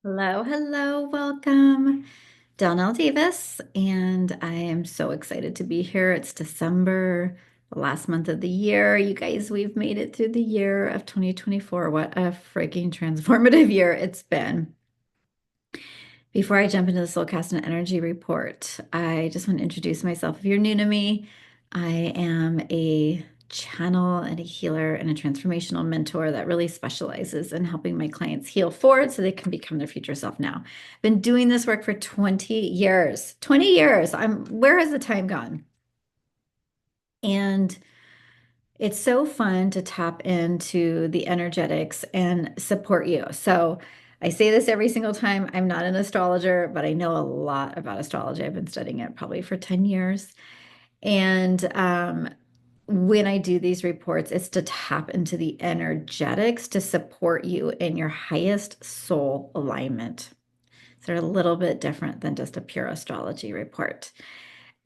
Hello, hello, welcome. Donnell Davis, and I am so excited to be here. It's December, the last month of the year. You guys, we've made it through the year of 2024. What a freaking transformative year it's been. Before I jump into the Soulcast and Energy Report, I just want to introduce myself. If you're new to me, I am a channel and a healer and a transformational mentor that really specializes in helping my clients heal forward so they can become their future self now. I've been doing this work for 20 years. 20 years. Where has the time gone? And it's so fun to tap into the energetics and support you. So I say this every single time. I'm not an astrologer, but I know a lot about astrology. I've been studying it probably for 10 years. And when I do these reports, it's to tap into the energetics to support you in your highest soul alignment. So they're a little bit different than just a pure astrology report.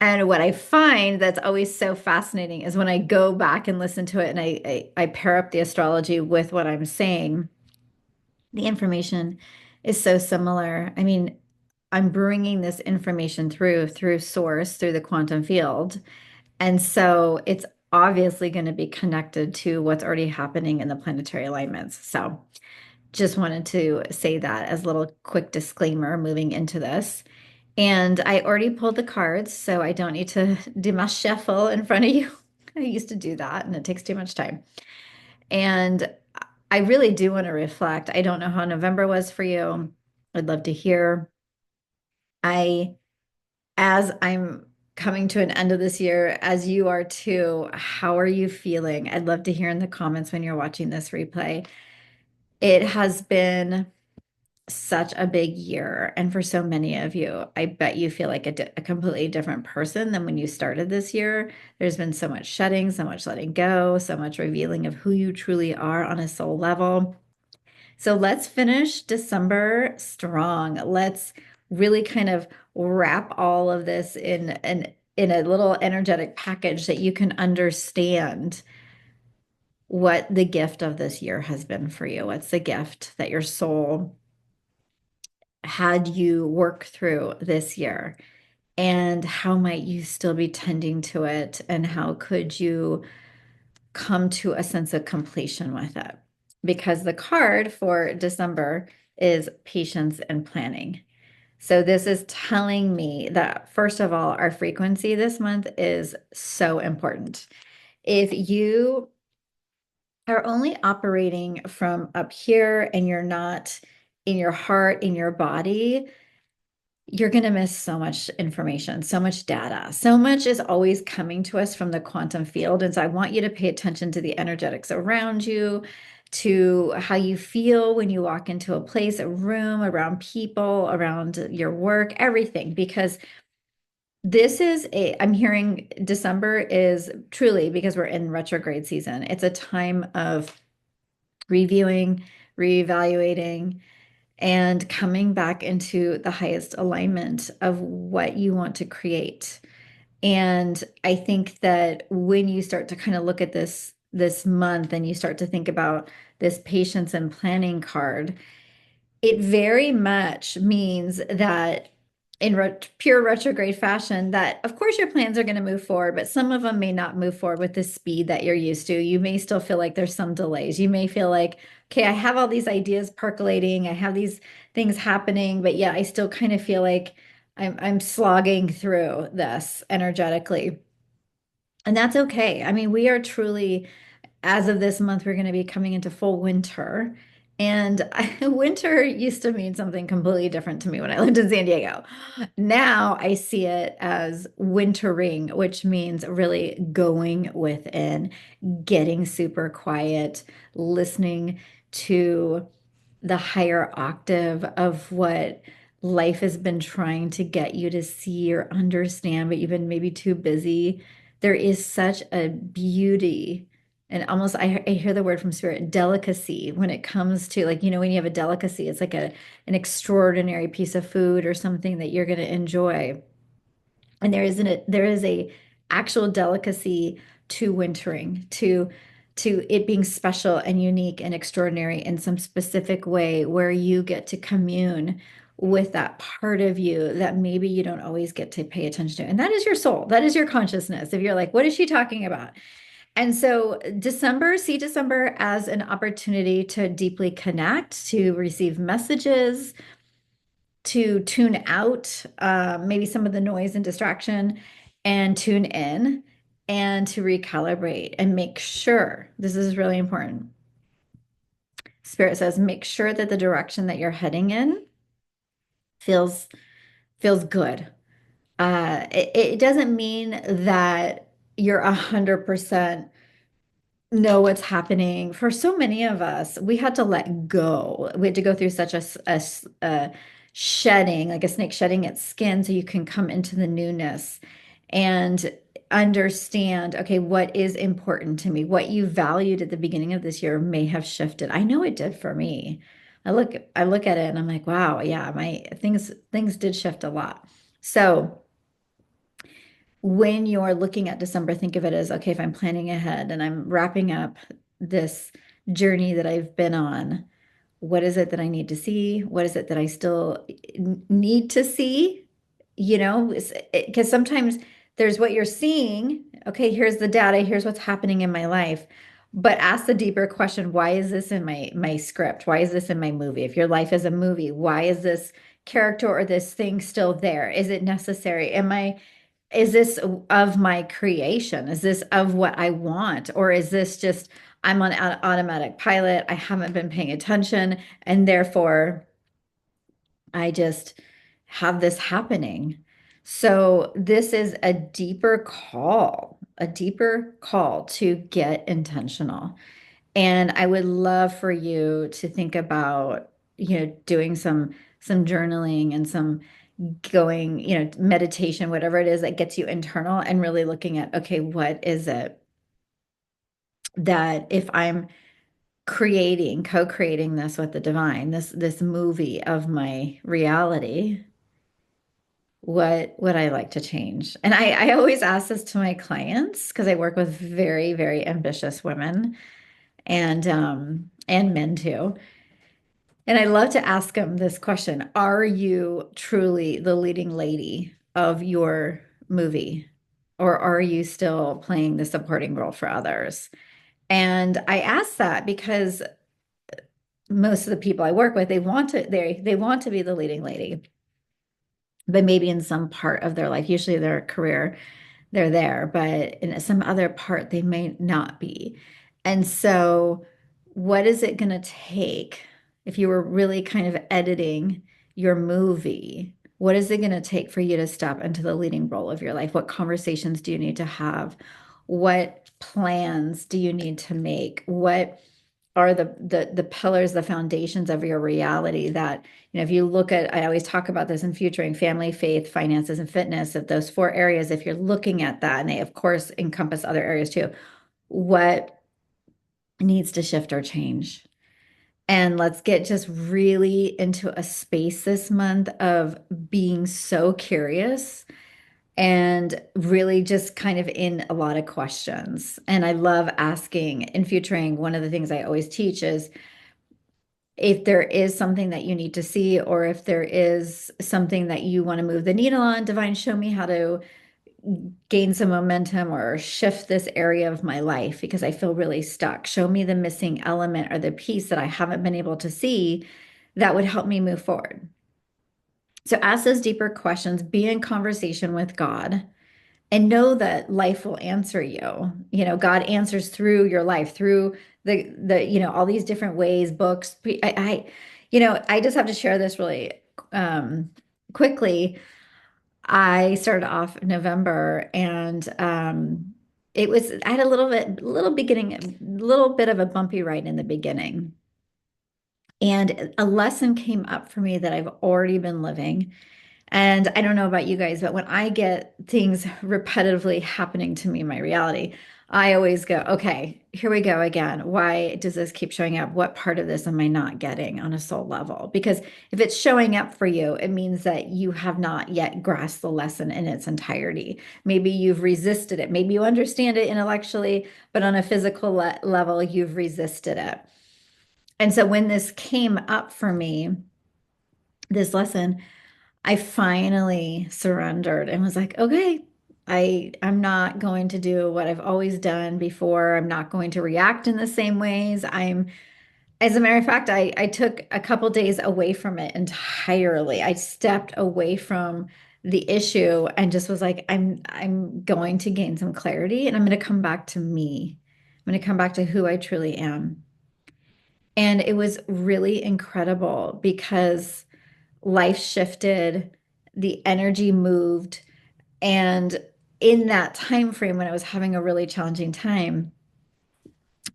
And what I find that's always so fascinating is when I go back and listen to it and I pair up the astrology with what I'm saying, the information is so similar. I mean, I'm bringing this information through source, through the quantum field. And so it's obviously going to be connected to what's already happening in the planetary alignments. So just wanted to say that as a little quick disclaimer moving into this. And I already pulled the cards, so I don't need to do my shuffle in front of you. I used to do that, and it takes too much time. And I really do want to reflect. I don't know how November was for you. I'd love to hear. I, as I'm coming to an end of this year, as you are too, how are you feeling? I'd love to hear in the comments when you're watching this replay. It has been such a big year. And for so many of you, I bet you feel like a completely different person than when you started this year. There's been so much shedding, so much letting go, so much revealing of who you truly are on a soul level. So let's finish December strong. Let's really kind of wrap all of this in a little energetic package that you can understand what the gift of this year has been for you. What's the gift that your soul had you work through this year? And how might you still be tending to it? And how could you come to a sense of completion with it? Because the card for December is patience and planning. So this is telling me that, first of all, our frequency this month is so important. If you are only operating from up here and you're not in your heart, in your body, you're going to miss so much information, so much data. So much is always coming to us from the quantum field. And so I want you to pay attention to the energetics around you, to how you feel when you walk into a place, a room, around people, around your work, everything. Because I'm hearing December is truly, because we're in retrograde season, it's a time of reviewing, reevaluating, and coming back into the highest alignment of what you want to create. And I think that when you start to kind of look at this month and you start to think about this patience and planning card, it very much means that in pure retrograde fashion, that of course your plans are going to move forward, but some of them may not move forward with the speed that you're used to. You may still feel like there's some delays. You may feel like, okay, I have all these ideas percolating, I have these things happening, but yeah, I still kind of feel like I'm slogging through this energetically. And that's okay. I mean, we are truly, as of this month, we're going to be coming into full winter. And winter used to mean something completely different to me when I lived in San Diego. Now I see it as wintering, which means really going within, getting super quiet, listening to the higher octave of what life has been trying to get you to see or understand, but you've been maybe too busy. There is such a beauty and almost I hear the word from spirit, delicacy, when it comes to, like, when you have a delicacy, it's like an extraordinary piece of food or something that you're going to enjoy. And there is a actual delicacy to wintering, to to it being special and unique and extraordinary in some specific way where you get to commune with that part of you that maybe you don't always get to pay attention to. And that is your soul. That is your consciousness. If you're like, what is she talking about? And so December, see December as an opportunity to deeply connect, to receive messages, to tune out maybe some of the noise and distraction and tune in and to recalibrate and make sure, this is really important. Spirit says, make sure that the direction that you're heading in feels feels good. It doesn't mean that you're 100% know what's happening. For so many of us, we had to let go. We had to go through such a shedding, like a snake shedding its skin, so you can come into the newness and understand, okay, what is important to me? What you valued at the beginning of this year may have shifted. I know it did for me. I look at it and I'm like, wow, yeah, my things did shift a lot. So when you're looking at December, think of it as, okay, if I'm planning ahead and I'm wrapping up this journey that I've been on, what is it that I need to see? What is it that I still need to see? You know, because sometimes there's what you're seeing. Okay, here's the data, here's what's happening in my life. But ask the deeper question, why is this in my script? Why is this in my movie? If your life is a movie, why is this character or this thing still there? Is it necessary? Is this of my creation? Is this of what I want? Or is this just, I'm on automatic pilot, I haven't been paying attention, and therefore I just have this happening? So this is a deeper call to get intentional. And I would love for you to think about, doing some journaling and some going, meditation, whatever it is that gets you internal and really looking at, okay, what is it that if I'm co-creating this with the divine, this movie of my reality, what would I like to change? And I always ask this to my clients because I work with very, very ambitious women and men too. And I love to ask them this question. Are you truly the leading lady of your movie? Or are you still playing the supporting role for others? And I ask that because most of the people I work with, they want to be the leading lady, but maybe in some part of their life, usually their career, they're there, but in some other part, they may not be. And so, what is it going to take if you were really kind of editing your movie? What is it going to take for you to step into the leading role of your life? What conversations do you need to have? What plans do you need to make? What are the pillars, the foundations of your reality that, if you look at, I always talk about this in futuring family, faith, finances, and fitness, of those four areas, if you're looking at that, and they of course encompass other areas too, what needs to shift or change? And let's get just really into a space this month of being so curious and really just kind of in a lot of questions. And I love asking in futuring. One of the things I always teach is if there is something that you need to see, or if there is something that you want to move the needle on, divine, show me how to gain some momentum or shift this area of my life because I feel really stuck. Show me the missing element or the piece that I haven't been able to see that would help me move forward. So ask those deeper questions, be in conversation with God, and know that life will answer you. God answers through your life, through all these different ways, books. I just have to share this really quickly. I started off November and I had a little bit of a bumpy ride in the beginning. And a lesson came up for me that I've already been living. And I don't know about you guys, but when I get things repetitively happening to me in my reality, I always go, okay, here we go again. Why does this keep showing up? What part of this am I not getting on a soul level? Because if it's showing up for you, it means that you have not yet grasped the lesson in its entirety. Maybe you've resisted it. Maybe you understand it intellectually, but on a physical level, you've resisted it. And so when this came up for me, this lesson, I finally surrendered and was like, okay, I'm not going to do what I've always done before. I'm not going to react in the same ways. As a matter of fact, I took a couple days away from it entirely. I stepped away from the issue and just was like, I'm going to gain some clarity and I'm going to come back to me. I'm going to come back to who I truly am. And it was really incredible because life shifted, the energy moved, and in that time frame when I was having a really challenging time,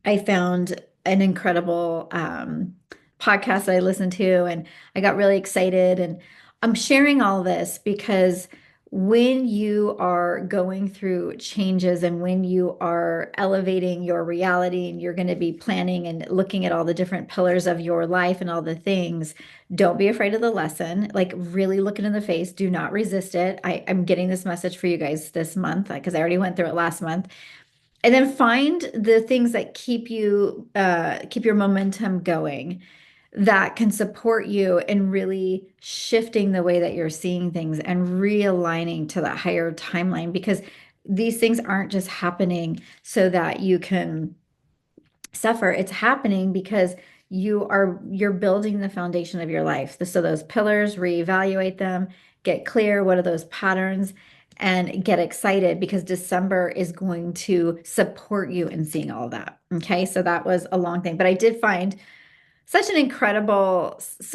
I found an incredible podcast that I listened to, and I got really excited. And I'm sharing all this because when you are going through changes and when you are elevating your reality and you're going to be planning and looking at all the different pillars of your life and all the things, don't be afraid of the lesson. Like, really look it in the face. Do not resist it. I'm getting this message for you guys this month because I already went through it last month, and then find the things that keep your momentum going, that can support you in really shifting the way that you're seeing things and realigning to that higher timeline, because these things aren't just happening so that you can suffer. It's happening because you're building the foundation of your life. So those pillars, reevaluate them, get clear what are those patterns, and get excited because December is going to support you in seeing all that. Okay, so that was a long thing, but I did find so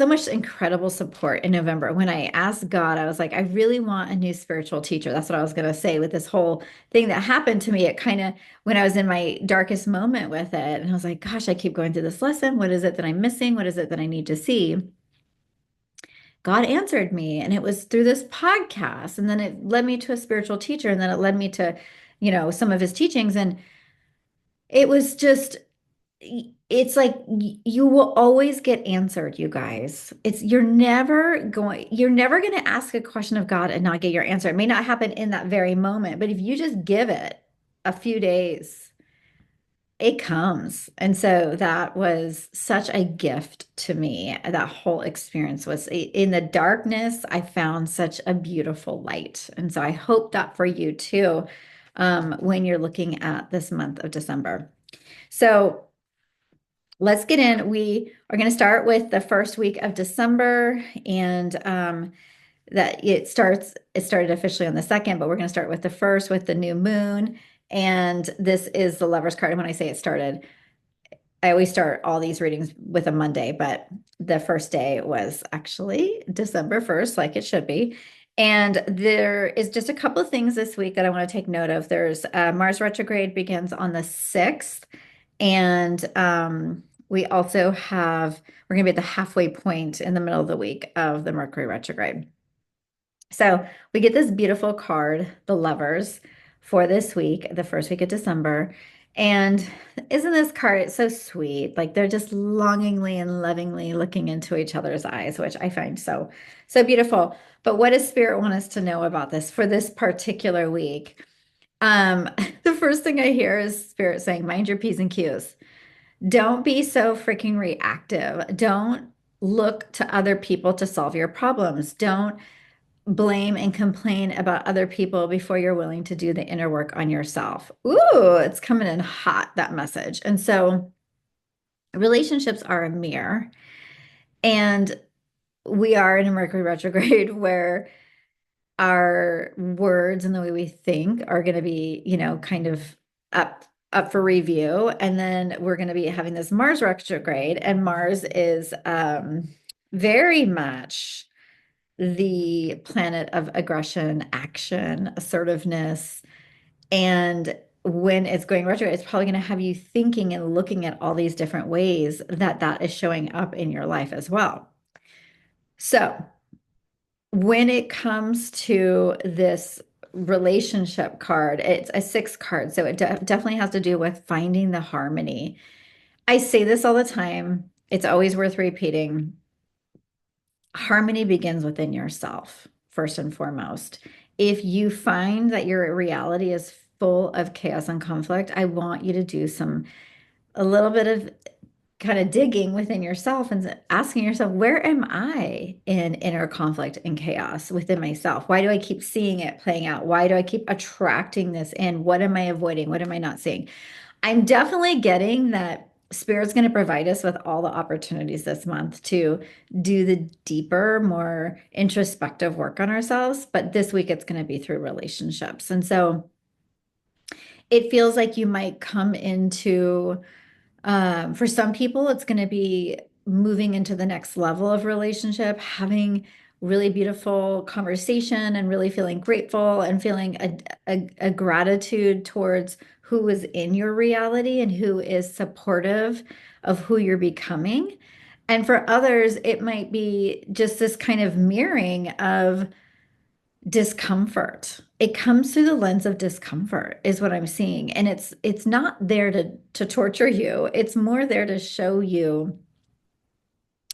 much incredible support in November. When I asked God, I was like, I really want a new spiritual teacher. That's what I was going to say with this whole thing that happened to me. It kind of, when I was in my darkest moment with it, and I was like, gosh, I keep going through this lesson. What is it that I'm missing? What is it that I need to see? God answered me, and it was through this podcast. And then it led me to a spiritual teacher, and then it led me to, some of his teachings. And it was just, it's like you will always get answered, you guys. You're never going to ask a question of God and not get your answer. It may not happen in that very moment, but if you just give it a few days, it comes. And so that was such a gift to me. That whole experience was in the darkness, I found such a beautiful light. And so I hope that for you too, when you're looking at this month of December. So let's get in. We are going to start with the first week of December, and that it started officially on the second, but we're going to start with the first with the new moon. And this is the Lover's card. And when I say it started, I always start all these readings with a Monday, but the first day was actually December 1st, like it should be. And there is just a couple of things this week that I want to take note of. There's Mars retrograde begins on the 6th. And we also we're going to be at the halfway point in the middle of the week of the Mercury retrograde. So we get this beautiful card, the Lovers, for this week, the first week of December. And isn't this card, it's so sweet? Like they're just longingly and lovingly looking into each other's eyes, which I find so beautiful. But what does Spirit want us to know about this for this particular week? The first thing I hear is Spirit saying, mind your P's and Q's. Don't be so freaking reactive. Don't look to other people to solve your problems. Don't blame and complain about other people before you're willing to do the inner work on yourself. Ooh, it's coming in hot, that message. And so relationships are a mirror, and we are in a Mercury retrograde where our words and the way we think are going to be, kind of up for review. And then we're going to be having this Mars retrograde, and Mars is very much the planet of aggression, action, assertiveness. And when it's going retrograde, it's probably going to have you thinking and looking at all these different ways that is showing up in your life as well. So when it comes to this relationship card. It's a six card, so it definitely has to do with finding the harmony. I say this all the time. It's always worth repeating. Harmony begins within yourself, first and foremost. If you find that your reality is full of chaos and conflict, I want you to do a little bit of kind of digging within yourself and asking yourself, where am I in inner conflict and chaos within myself? Why do I keep seeing it playing out? Why do I keep attracting this in? What am I avoiding? What am I not seeing? I'm definitely getting that Spirit's going to provide us with all the opportunities this month to do the deeper, more introspective work on ourselves. But this week it's going to be through relationships. And so it feels like you might come into for some people, it's going to be moving into the next level of relationship, having really beautiful conversation and really feeling grateful and feeling a gratitude towards who is in your reality and who is supportive of who you're becoming. And for others, it might be just this kind of mirroring of discomfort. It comes through the lens of discomfort is what I'm seeing. And it's not there to torture you. It's more there to show you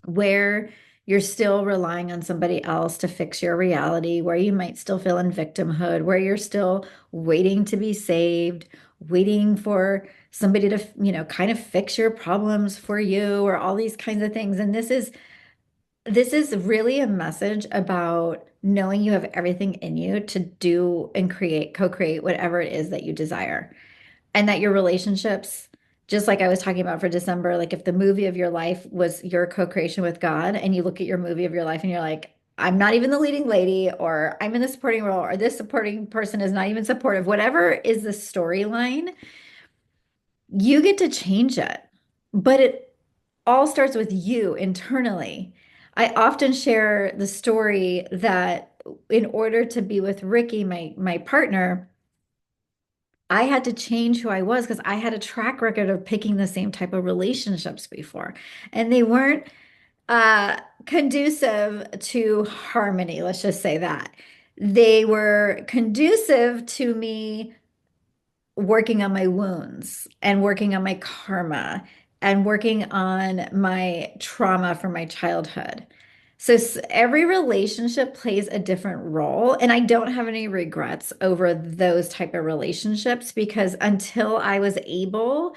where you're still relying on somebody else to fix your reality, where you might still feel in victimhood, where you're still waiting to be saved, waiting for somebody to, kind of fix your problems for you or all these kinds of things. And this is really a message about knowing you have everything in you to do and create, co-create whatever it is that you desire. And that your relationships, just like I was talking about for December, like if the movie of your life was your co-creation with God, and you look at your movie of your life and you're like, I'm not even the leading lady, or I'm in the supporting role, or this supporting person is not even supportive, whatever is the storyline, you get to change it. But it all starts with you internally. I often share the story that in order to be with Ricky, my partner, I had to change who I was because I had a track record of picking the same type of relationships before, and they weren't conducive to harmony. Let's just say that. They were conducive to me working on my wounds and working on my karma and working on my trauma from my childhood. So every relationship plays a different role, and I don't have any regrets over those type of relationships because until I was able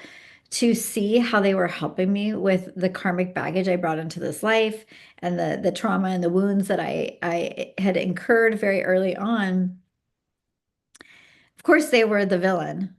to see how they were helping me with the karmic baggage I brought into this life and the trauma and the wounds that I had incurred very early on, of course they were the villain.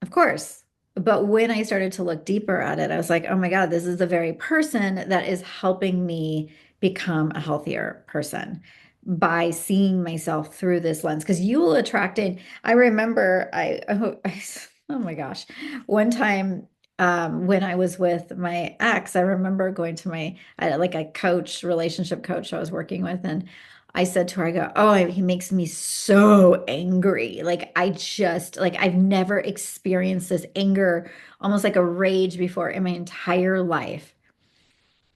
Of course. But when I started to look deeper at it, I was like, oh my God, this is the very person that is helping me become a healthier person by seeing myself through this lens. Because you will attract in. I remember oh my gosh, one time when I was with my ex, I remember going to like a coach, relationship coach I was working with, and I said to her, I go, oh, he makes me so angry. Like, I've never experienced this anger, almost like a rage before in my entire life.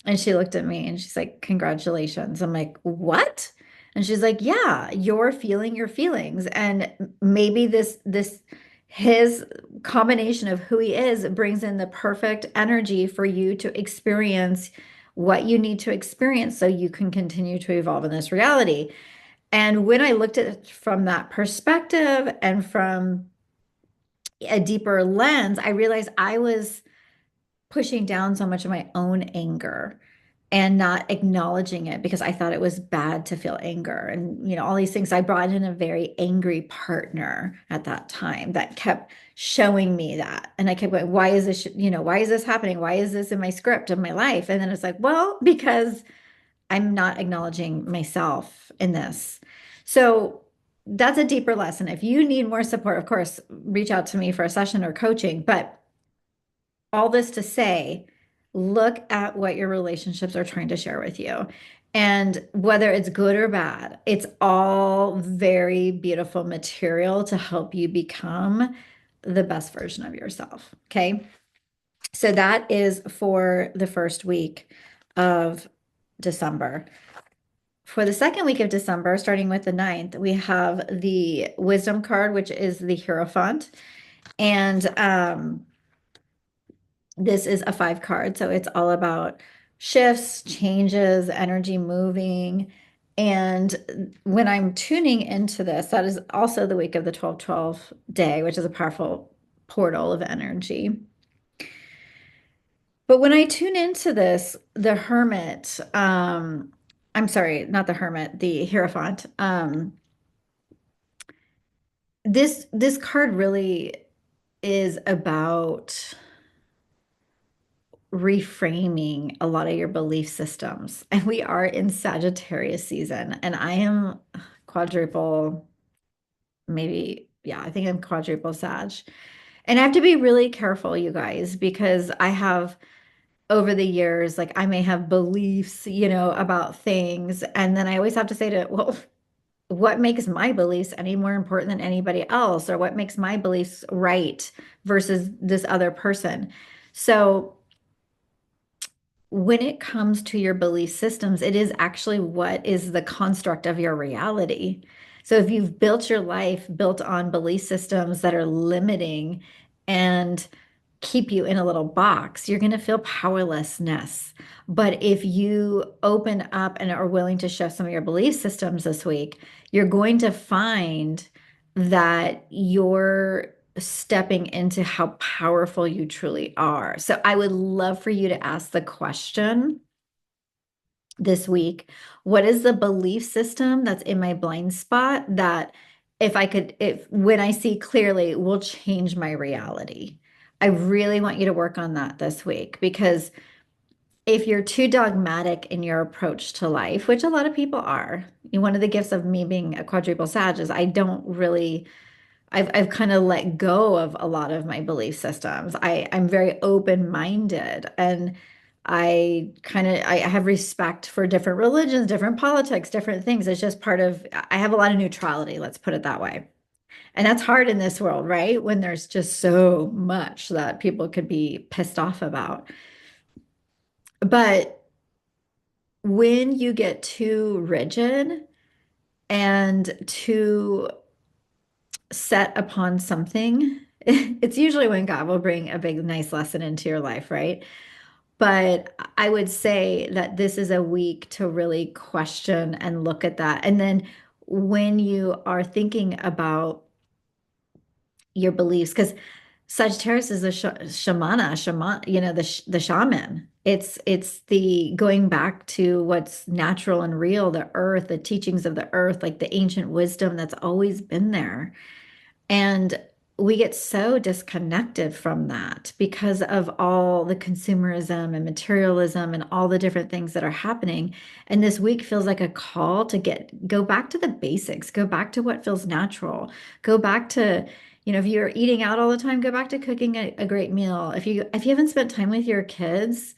And she looked at me and she's like, congratulations. I'm like, what? And she's like, yeah, you're feeling your feelings. And maybe his combination of who he is brings in the perfect energy for you to experience what you need to experience so you can continue to evolve in this reality. And when I looked at it from that perspective and from a deeper lens, I realized I was pushing down so much of my own anger and not acknowledging it because I thought it was bad to feel anger and all these things. I brought in a very angry partner at that time that kept showing me that. And I kept going, why is why is this happening? Why is this in my script of my life? And then it's like, well, because I'm not acknowledging myself in this. So that's a deeper lesson. If you need more support, of course, reach out to me for a session or coaching. But all this to say, look at what your relationships are trying to share with you. And whether it's good or bad, it's all very beautiful material to help you become the best version of yourself. Okay. So that is for the first week of December. for the second week of December, starting with the 9th, we have the Wisdom card, which is the Hierophant. And this is a 5 card. So it's all about shifts, changes, energy moving. And when I'm tuning into this, that is also the week of the 12/12 day, which is a powerful portal of energy. But when I tune into this, the Hermit, I'm sorry, not the Hermit, the Hierophant, this card really is about reframing a lot of your belief systems. And we are in Sagittarius season, and I am quadruple, maybe, yeah, I think I'm quadruple Sag. And I have to be really careful, you guys, because I have over the years, like I may have beliefs, about things. And then I always have to say to, well, what makes my beliefs any more important than anybody else? Or what makes my beliefs right versus this other person? So when it comes to your belief systems, it is actually what is the construct of your reality. So if you've built your life built on belief systems that are limiting and keep you in a little box, you're going to feel powerlessness. But if you open up and are willing to shift some of your belief systems this week, you're going to find that you're stepping into how powerful you truly are. So I would love for you to ask the question this week, what is the belief system that's in my blind spot that if when I see clearly will change my reality? I really want you to work on that this week because if you're too dogmatic in your approach to life, which a lot of people are, one of the gifts of me being a quadruple Sag is I don't really I've kind of let go of a lot of my belief systems. I'm very open-minded and I have respect for different religions, different politics, different things. It's just part of I have a lot of neutrality, let's put it that way. And that's hard in this world, right? When there's just so much that people could be pissed off about. But when you get too rigid and too set upon something, it's usually when God will bring a big, nice lesson into your life, right? But I would say that this is a week to really question and look at that. And then when you are thinking about your beliefs, because Sagittarius is a shaman, the shaman. It's the going back to what's natural and real, the earth, the teachings of the earth, like the ancient wisdom that's always been there. And we get so disconnected from that because of all the consumerism and materialism and all the different things that are happening. And this week feels like a call to go back to the basics, go back to what feels natural, go back to, if you're eating out all the time, go back to cooking a great meal. If you haven't spent time with your kids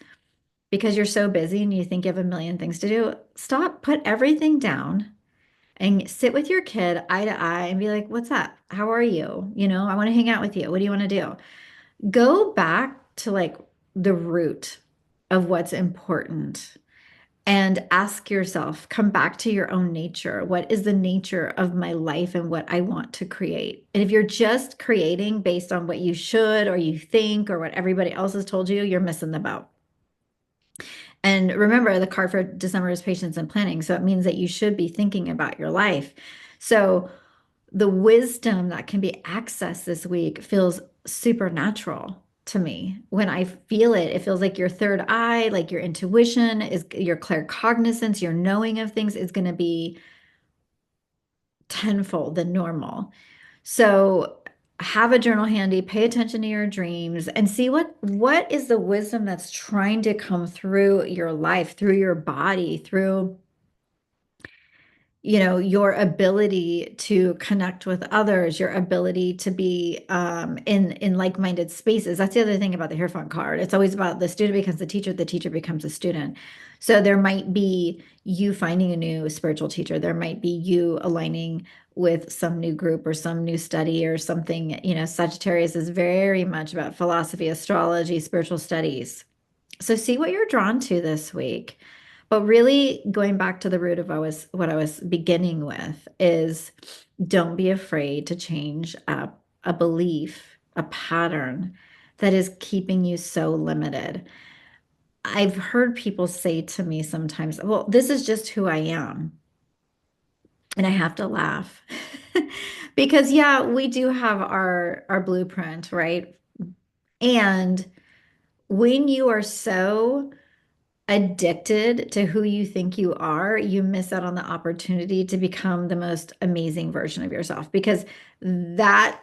because you're so busy and you think you have a million things to do, stop, put everything down and sit with your kid eye to eye and be like, what's up? How are you? I want to hang out with you. What do you want to do? Go back to like the root of what's important and ask yourself, come back to your own nature. What is the nature of my life and what I want to create? And if you're just creating based on what you should or you think or what everybody else has told you, you're missing the boat. And remember, the card for December is patience and planning. So it means that you should be thinking about your life. So the wisdom that can be accessed this week feels supernatural to me. When I feel it, it feels like your third eye, like your intuition is your claircognizance, your knowing of things is going to be tenfold than normal. So have a journal handy, pay attention to your dreams and see what is the wisdom that's trying to come through your life, through your body, through your ability to connect with others, your ability to be in like-minded spaces. That's the other thing about the Hierophant card. It's always about the student becomes the teacher becomes a student. So there might be you finding a new spiritual teacher. There might be you aligning with some new group or some new study or something. Sagittarius is very much about philosophy, astrology, spiritual studies. So see what you're drawn to this week. But really going back to the root of what I was beginning with is don't be afraid to change up a belief, a pattern that is keeping you so limited. I've heard people say to me sometimes, well, this is just who I am. And I have to laugh because yeah, we do have our blueprint, right? And when you are so addicted to who you think you are, you miss out on the opportunity to become the most amazing version of yourself. Because that,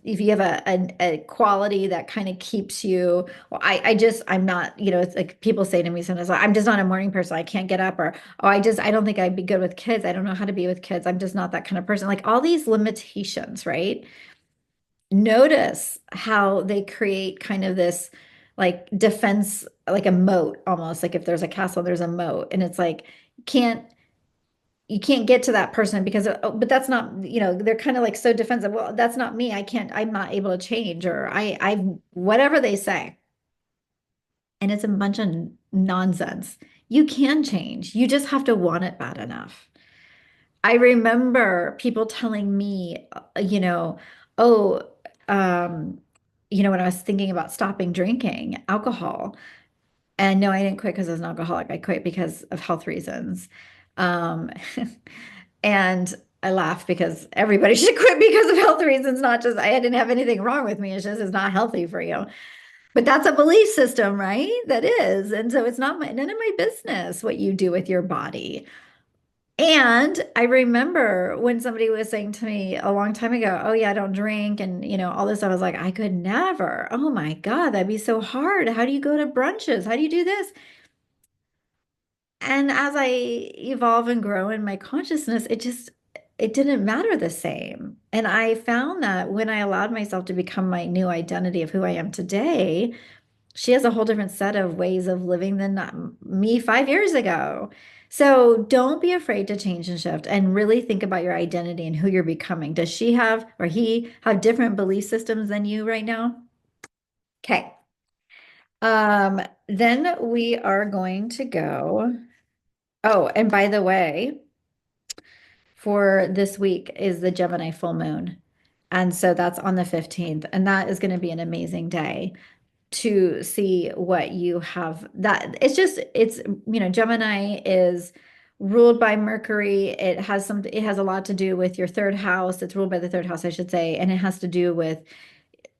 if you have a quality that kind of keeps you, well, I'm not, it's like people say to me sometimes, I'm just not a morning person. I can't get up, or, oh, I don't think I'd be good with kids. I don't know how to be with kids. I'm just not that kind of person. Like all these limitations, right? Notice how they create kind of this like defense, like a moat almost. Like if there's a castle, there's a moat. And it's like can't you can't get to that person because oh, but that's not, they're kind of like so defensive. Well, that's not me. I'm not able to change, or I whatever they say. And it's a bunch of nonsense. You can change. You just have to want it bad enough. I remember people telling me, oh, um, when I was thinking about stopping drinking alcohol, and no, I didn't quit because I was an alcoholic. I quit because of health reasons. Um, and I laugh because everybody should quit because of health reasons, not just I didn't have anything wrong with me. It's just it's not healthy for you. But that's a belief system, right? That is. And so it's not none of my business what you do with your body. And I remember when somebody was saying to me a long time ago, "Oh yeah, I don't drink," and all this stuff. I was like, I could never. Oh my God, that'd be so hard. How do you go to brunches? How do you do this? And as I evolve and grow in my consciousness, it didn't matter the same. And I found that when I allowed myself to become my new identity of who I am today, she has a whole different set of ways of living than me 5 years ago. So don't be afraid to change and shift and really think about your identity and who you're becoming. Does she have or he have different belief systems than you right now? Okay. Then we are going to go. Oh, and by the way, for this week is the Gemini full moon. And so that's on the 15th. And that is going to be an amazing day to see what you have. That Gemini is ruled by Mercury. It has a lot to do with your third house. It's ruled by the third house, I should say, and it has to do with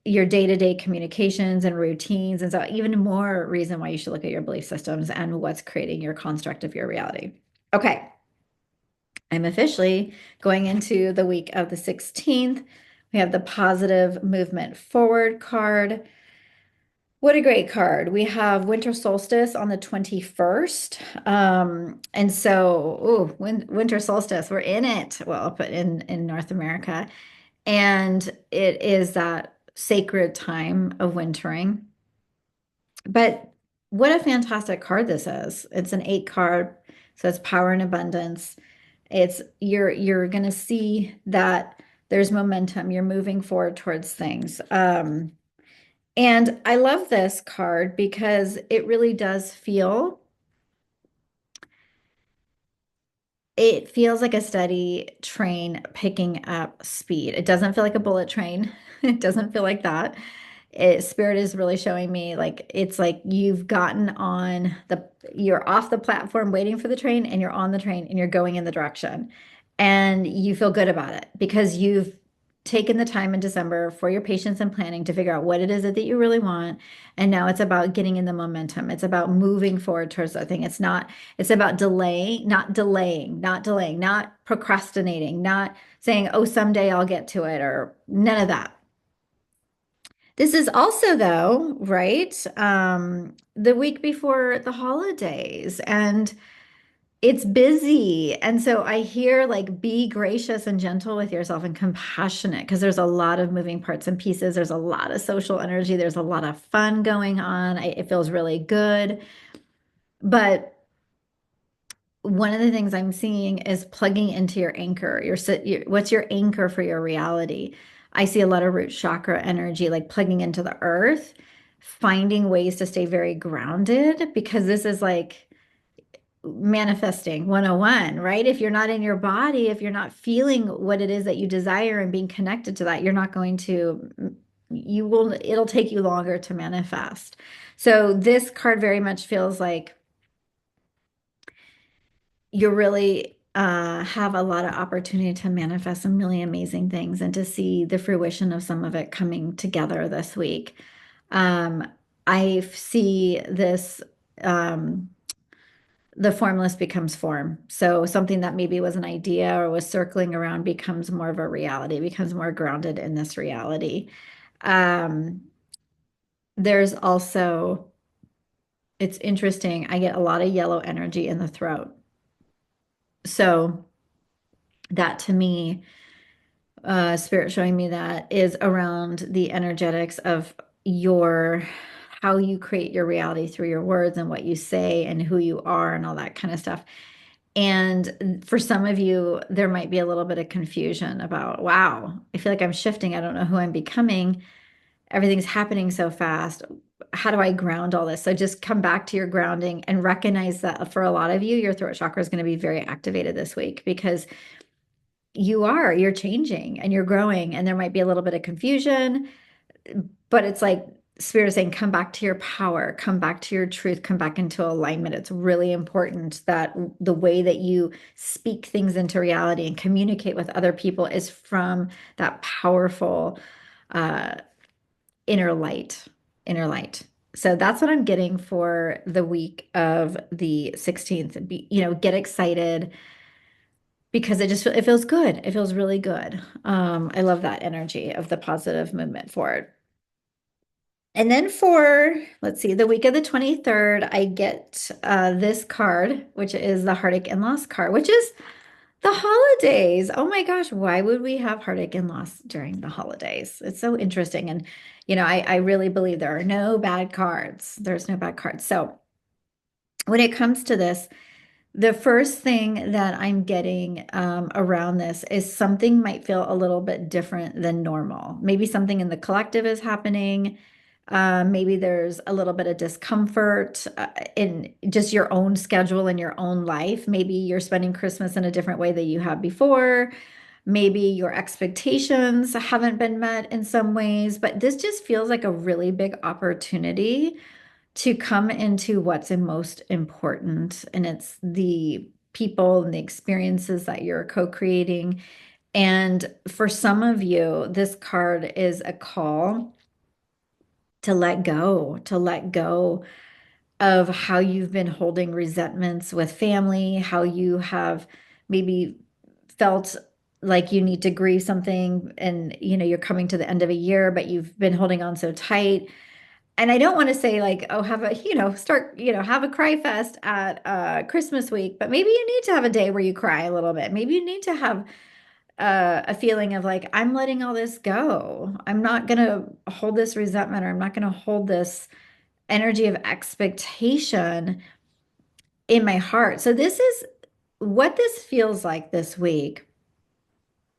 your day-to-day communications and routines. And so even more reason why you should look at your belief systems and what's creating your construct of your reality. Okay. I'm officially going into the week of the 16th. We have the positive movement forward card. What a great card. We have winter solstice on the 21st. And so, winter solstice, we're in it. Well, but in North America. And it is that sacred time of wintering. But what a fantastic card this is. It's an 8 card, so it's power and abundance. It's you're gonna see that there's momentum. You're moving forward towards things. And I love this card because it feels like a steady train picking up speed. It doesn't feel like a bullet train. It doesn't feel like that. Spirit is really showing me like it's like you're off the platform waiting for the train and you're on the train and you're going in the direction. And you feel good about it because you've taken the time in December for your patience and planning to figure out what it is that you really want. And now it's about getting in the momentum. It's about moving forward towards that thing. It's about delaying, not procrastinating, not saying, oh, someday I'll get to it, or none of that. This is also, though, right? The week before the holidays, and it's busy. And so I hear like be gracious and gentle with yourself and compassionate because there's a lot of moving parts and pieces. There's a lot of social energy. There's a lot of fun going on. It feels really good. But one of the things I'm seeing is plugging into your anchor. What's your anchor for your reality? I see a lot of root chakra energy, like plugging into the earth, finding ways to stay very grounded because this is like manifesting 101, right? If you're not in your body, if you're not feeling what it is that you desire and being connected to that, you're not going to, you will, it'll take you longer to manifest. So this card very much feels like you really have a lot of opportunity to manifest some really amazing things and to see the fruition of some of it coming together this week. Um, I see this. Um, the formless becomes form. So something that maybe was an idea or was circling around becomes more of a reality, becomes more grounded in this reality. Um, there's also, it's interesting, I get a lot of yellow energy in the throat. So that to me, spirit showing me that is around the energetics of your how you create your reality through your words and what you say and who you are and all that kind of stuff. And for some of you, there might be a little bit of confusion about, wow, I feel like I'm shifting. I don't know who I'm becoming. Everything's happening so fast. How do I ground all this? So just come back to your grounding and recognize that for a lot of you, your throat chakra is going to be very activated this week because you're changing and you're growing, and there might be a little bit of confusion, but it's like spirit is saying, come back to your power, come back to your truth, come back into alignment. It's really important that the way that you speak things into reality and communicate with other people is from that powerful uh, inner light, inner light. So that's what I'm getting for the week of the 16th. Get excited because it feels good. It feels really good. I love that energy of the positive movement forward. And then for, let's see, the week of the 23rd, I get this card, which is the heartache and loss card, which is the holidays. Oh my gosh, why would we have heartache and loss during the holidays? It's so interesting. And, I really believe there are no bad cards. There's no bad cards. So when it comes to this, the first thing that I'm getting around this is something might feel a little bit different than normal. Maybe something in the collective is happening. Maybe there's a little bit of discomfort in just your own schedule in your own life. Maybe you're spending Christmas in a different way than you have before. Maybe your expectations haven't been met in some ways, but this just feels like a really big opportunity to come into what's most important. And it's the people and the experiences that you're co-creating. And for some of you, this card is a call to let go of how you've been holding resentments with family, how you have maybe felt like you need to grieve something and you're coming to the end of a year, but you've been holding on so tight. And I don't want to say like, oh, have a, start, have a cry fest at Christmas week, but maybe you need to have a day where you cry a little bit. Maybe you need to have a feeling of like, I'm letting all this go. I'm not going to hold this resentment, or I'm not going to hold this energy of expectation in my heart. So this is what this feels like this week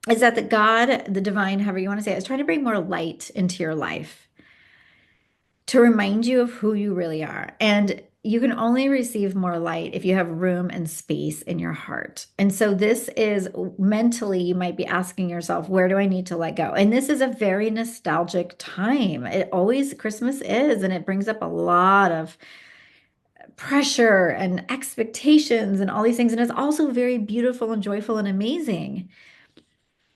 is that the God, the divine, however you want to say it, is trying to bring more light into your life to remind you of who you really are. And you can only receive more light if you have room and space in your heart. And so this is mentally, you might be asking yourself, where do I need to let go? And this is a very nostalgic time. It always, Christmas is, and it brings up a lot of pressure and expectations and all these things. And it's also very beautiful and joyful and amazing.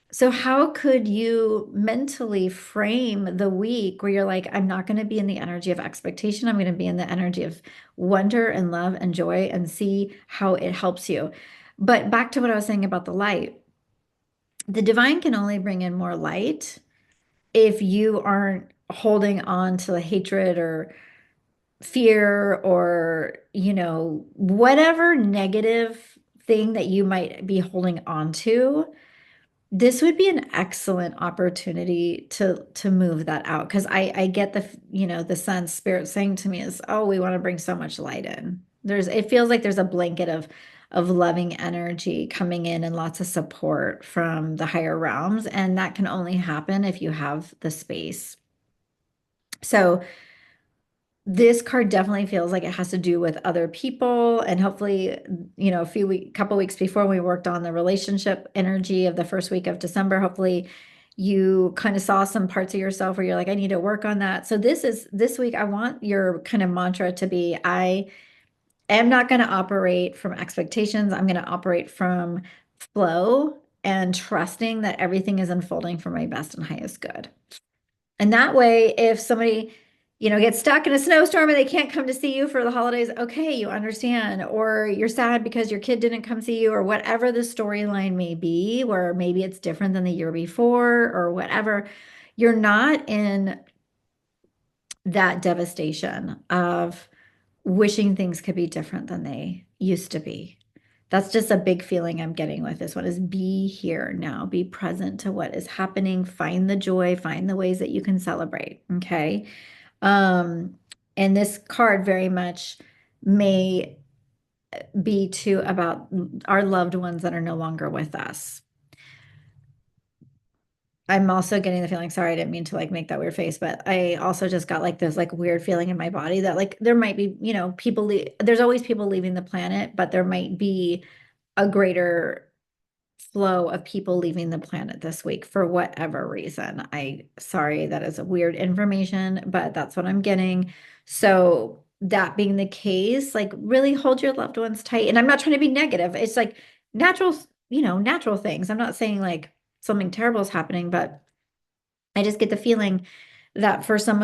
So, how could you mentally frame the week where you're like, I'm not going to be in the energy of expectation. I'm going to be in the energy of wonder and love and joy and see how it helps you. But back to what I was saying about the light, the divine can only bring in more light if you aren't holding on to the hatred or fear or, whatever negative thing that you might be holding on to. This would be an excellent opportunity to move that out because I get the sense spirit saying to me is, oh, we want to bring so much light in. It feels like there's a blanket of loving energy coming in and lots of support from the higher realms, and that can only happen if you have the space. So this card definitely feels like it has to do with other people. And hopefully, a couple weeks before we worked on the relationship energy of the first week of December, hopefully you kind of saw some parts of yourself where you're like, I need to work on that. So this week, I want your kind of mantra to be, I am not going to operate from expectations. I'm going to operate from flow and trusting that everything is unfolding for my best and highest good. And that way, if somebody, gets stuck in a snowstorm and they can't come to see you for the holidays, okay, you understand. Or you're sad because your kid didn't come see you, or whatever the storyline may be, where maybe it's different than the year before or whatever. You're not in that devastation of wishing things could be different than they used to be. That's just a big feeling I'm getting with this one is be here now, be present to what is happening, find the joy, find the ways that you can celebrate. Okay. Um, and this card very much may be too about our loved ones that are no longer with us. I'm also getting the feeling, sorry, I didn't mean to like make that weird face, but I also just got like this like weird feeling in my body that like there might be, there's always people leaving the planet, but there might be a greater flow of people leaving the planet this week for whatever reason. Sorry, that is a weird information, but that's what I'm getting. So that being the case, like really hold your loved ones tight. And I'm not trying to be negative. It's like natural, natural things. I'm not saying like something terrible is happening, but I just get the feeling that for some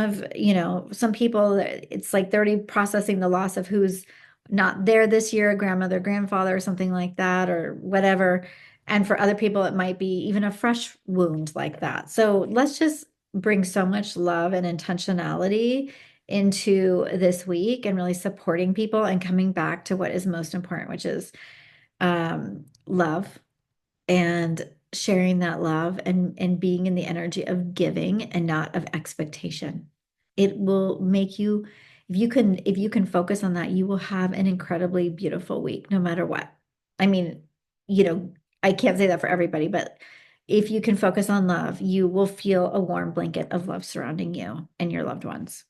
people, it's like they're already processing the loss of who's not there this year, grandmother, grandfather, or something like that, or whatever. And for other people, it might be even a fresh wound like that. So let's just bring so much love and intentionality into this week and really supporting people and coming back to what is most important, which is love and sharing that love and being in the energy of giving and not of expectation. It will make you, if you can focus on that, you will have an incredibly beautiful week no matter what. I mean, you know, I can't say that for everybody, but if you can focus on love, you will feel a warm blanket of love surrounding you and your loved ones.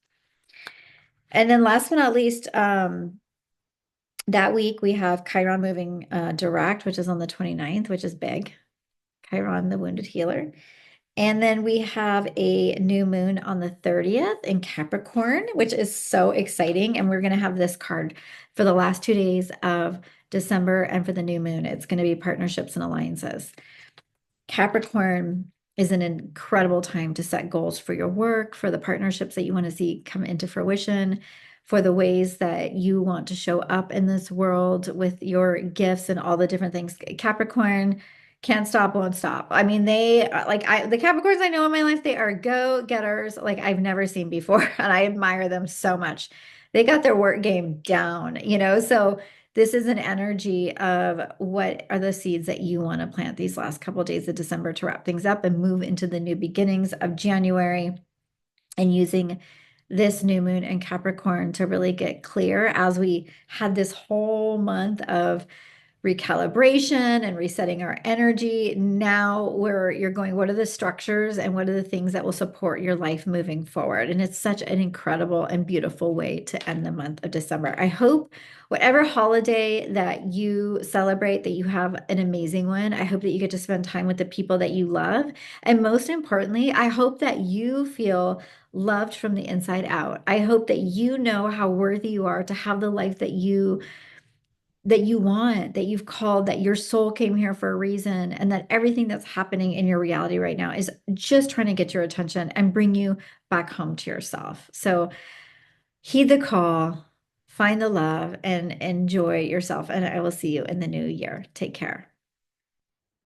And then last but not least, that week we have Chiron moving direct, which is on the 29th, which is big. Chiron, the wounded healer. And then we have a new moon on the 30th in Capricorn, which is so exciting. And we're going to have this card for the last 2 days of December and for the new moon. It's going to be partnerships and alliances. Capricorn is an incredible time to set goals for your work, for the partnerships that you want to see come into fruition, for the ways that you want to show up in this world with your gifts and all the different things. Capricorn can't stop, won't stop. I mean, the Capricorns I know in my life, they are go-getters like I've never seen before, and I admire them so much. They got their work game down, so this is an energy of what are the seeds that you want to plant these last couple of days of December to wrap things up and move into the new beginnings of January, and using this new moon in Capricorn to really get clear as we had this whole month of recalibration and resetting our energy. Now where you're going, what are the structures and what are the things that will support your life moving forward? And it's such an incredible and beautiful way to end the month of December. I hope whatever holiday that you celebrate, that you have an amazing one. I hope that you get to spend time with the people that you love. And most importantly, I hope that you feel loved from the inside out. I hope that you know how worthy you are to have the life that you want, that you've called, that your soul came here for a reason, and that everything that's happening in your reality right now is just trying to get your attention and bring you back home to yourself. So heed the call, find the love, and enjoy yourself. And I will see you in the new year. Take care.